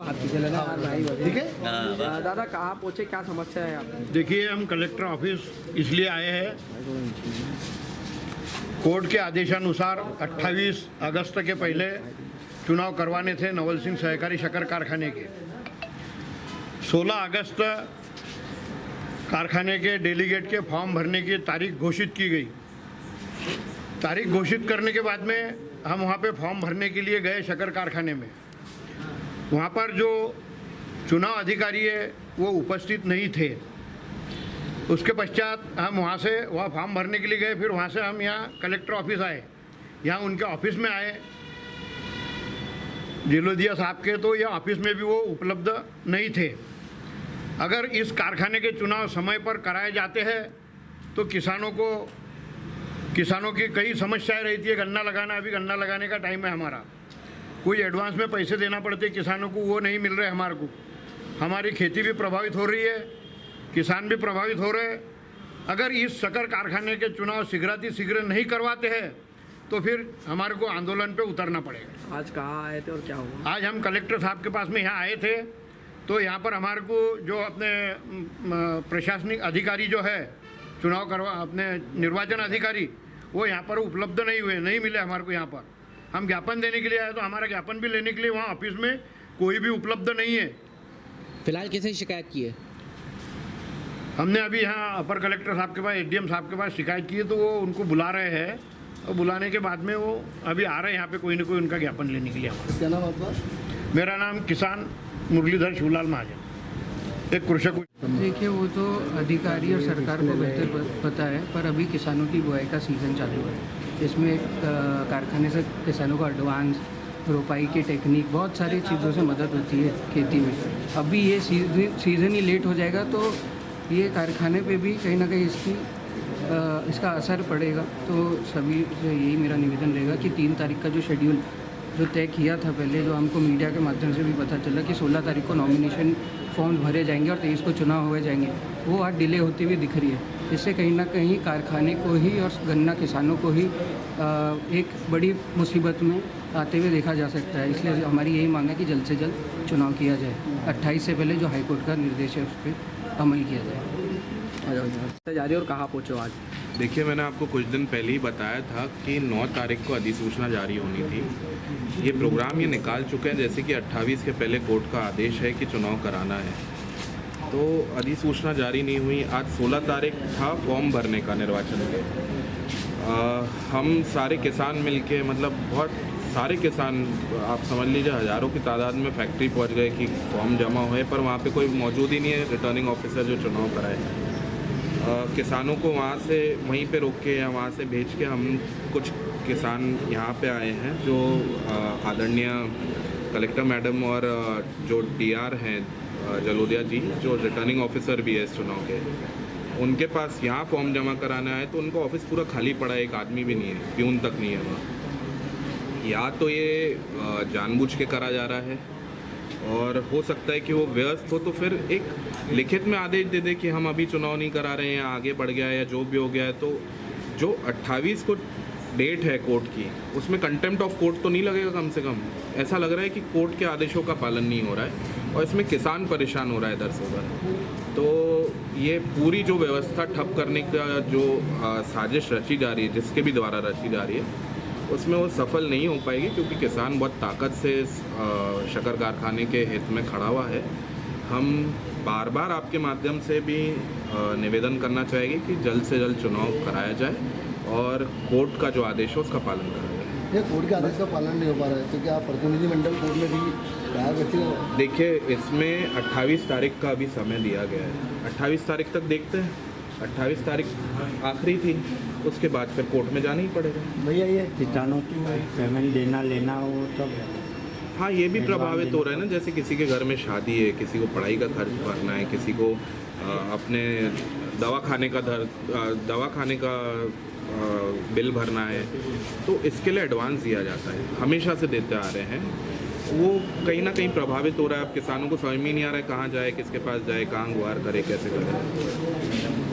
ठीक है दादा कहाँ पहुँचे, क्या समस्या है आपकी? देखिए, हम कलेक्टर ऑफिस इसलिए आए हैं, कोर्ट के आदेशानुसार 28 अगस्त के पहले चुनाव करवाने थे नवल सिंह सहकारी शक्कर कारखाने के। 16 अगस्त कारखाने के डेलीगेट के फॉर्म भरने की तारीख घोषित की गई। तारीख घोषित करने के बाद में हम वहाँ पे फॉर्म भरने के लिए गए शक्कर कारखाने में। वहाँ पर जो चुनाव अधिकारी है वो उपस्थित नहीं थे। उसके पश्चात हम वहाँ से वहाँ फॉर्म भरने के लिए गए, फिर वहाँ से हम यहाँ कलेक्टर ऑफिस आए। यहाँ उनके ऑफिस में आए जिलोदिया साहब के, तो यह ऑफिस में भी वो उपलब्ध नहीं थे। अगर इस कारखाने के चुनाव समय पर कराए जाते हैं तो किसानों की कई समस्याएं रहती है। गन्ना लगाना, अभी गन्ना लगाने का टाइम है हमारा, कोई एडवांस में पैसे देना पड़ते किसानों को, वो नहीं मिल रहे हमारे को। हमारी खेती भी प्रभावित हो रही है, किसान भी प्रभावित हो रहे हैं। अगर इस शक्कर कारखाने के चुनाव शीघ्र नहीं करवाते हैं तो फिर हमारे को आंदोलन पे उतरना पड़ेगा। आज कहाँ आए थे और क्या हुआ? आज हम कलेक्टर साहब के पास में यहाँ आए थे, तो यहाँ पर हमारे को जो अपने प्रशासनिक अधिकारी जो है अपने निर्वाचन अधिकारी, वो यहाँ पर उपलब्ध नहीं हुए, नहीं मिले हमारे को। यहाँ पर हम ज्ञापन देने के लिए आए, तो हमारा ज्ञापन भी लेने के लिए वहाँ ऑफिस में कोई भी उपलब्ध नहीं है। फिलहाल किसे शिकायत की है? हमने अभी यहाँ अपर कलेक्टर साहब के पास, एसडीएम साहब के पास शिकायत की है, तो वो उनको बुला रहे हैं और बुलाने के बाद में वो अभी आ रहे हैं यहाँ पे कोई ना कोई उनका ज्ञापन लेने के लिए। हमारा क्या नाम आपका? मेरा नाम किसान मुरलीधर शिवलाल महाजन, एक कृषक। देखिए, वो तो अधिकारी और सरकार को बेहतर पता है, पर अभी किसानों की बुआई का सीज़न चालू है। इसमें कारखाने से किसानों को एडवांस, रोपाई की टेक्निक, बहुत सारी चीज़ों से मदद होती है खेती में। अभी ये सीज़न ही लेट हो जाएगा तो ये कारखाने पे भी कहीं ना कहीं इसका असर पड़ेगा। तो सभी से यही मेरा निवेदन रहेगा कि 3 तारीख का जो शेड्यूल जो तय किया था पहले, जो हमको मीडिया के माध्यम से भी पता चला कि 16 तारीख को नॉमिनेशन फॉर्म भरे जाएंगे और 23 को चुनाव हुए जाएंगे, वो आज डिले होती हुई दिख रही है। इससे कहीं ना कहीं कारखाने को ही और गन्ना किसानों को ही एक बड़ी मुसीबत में आते हुए देखा जा सकता है। इसलिए हमारी यही मांग है कि जल्द से जल्द चुनाव किया जाए। 28 से पहले जो हाईकोर्ट का निर्देश है उस पर अमल किया जाए। जा रही और कहाँ पहुँचे आज? देखिए, मैंने आपको कुछ दिन पहले ही बताया था कि 9 तारीख को अधिसूचना जारी होनी थी। ये प्रोग्राम ये निकाल चुके हैं, जैसे कि 28 के पहले कोर्ट का आदेश है कि चुनाव कराना है, तो अधिसूचना जारी नहीं हुई। आज 16 तारीख था फॉर्म भरने का निर्वाचन के। हम सारे किसान मिलके, मतलब बहुत सारे किसान, आप समझ लीजिए हज़ारों की तादाद में फैक्ट्री पहुंच गए कि फॉर्म जमा हुए, पर वहाँ पे कोई मौजूद ही नहीं है रिटर्निंग ऑफिसर जो चुनाव कराए। किसानों को वहाँ से वहीं पे रोक के या वहाँ से भेज के हम कुछ किसान यहाँ पे आए हैं, जो आदरणीय कलेक्टर मैडम और जो डीआर हैं जलोदिया जी, जो रिटर्निंग ऑफिसर भी है इस चुनाव के, उनके पास यहाँ फॉर्म जमा कराना है। तो उनका ऑफिस पूरा खाली पड़ा है, एक आदमी भी नहीं है, प्यून तक नहीं है वहाँ। या तो ये जानबूझ के करा जा रहा है, और हो सकता है कि वो व्यस्त हो, तो फिर एक लिखित में आदेश दे दे कि हम अभी चुनाव नहीं करा रहे हैं, आगे बढ़ गया है या जो भी हो गया है। तो जो 28 को डेट है कोर्ट की, उसमें कंटेम्प्ट ऑफ कोर्ट तो नहीं लगेगा कम से कम? ऐसा लग रहा है कि कोर्ट के आदेशों का पालन नहीं हो रहा है और इसमें किसान परेशान हो रहा है इधर से उधर। तो ये पूरी जो व्यवस्था ठप करने का जो साजिश रची जा रही है, जिसके भी द्वारा रची जा रही है, उसमें वो सफल नहीं हो पाएगी, क्योंकि किसान बहुत ताकत से शक्कर कारखाने के हित में खड़ा हुआ है। हम बार बार आपके माध्यम से भी निवेदन करना चाहेंगे कि जल्द से जल्द चुनाव कराया जाए और कोर्ट का जो आदेश है उसका पालन करा जाए। ये कोर्ट के आदेश का पालन नहीं हो पा रहा है, तो क्या प्रतिनिधिमंडल कोर्ट में भी राय बची है? देखिए, इसमें 28 तारीख का अभी समय दिया गया है, 28 तारीख तक देखते हैं। 28 तारीख आखिरी थी, उसके बाद फिर कोर्ट में जाना ही पड़ेगा। भैया, ये किसानों की पेमेंट देना लेना वो सब, हाँ, ये भी प्रभावित हो रहा है ना। जैसे किसी के घर में शादी है, किसी को पढ़ाई का खर्च भरना है, किसी को अपने दवाखाने का बिल भरना है, तो इसके लिए एडवांस दिया जाता है, हमेशा से देते आ रहे हैं। वो कहीं ना कहीं प्रभावित हो रहा है। अब किसानों को समझ में नहीं आ रहा है कहाँ जाए, किसके पास जाए, कहाँ गुहार करे, कैसे करे।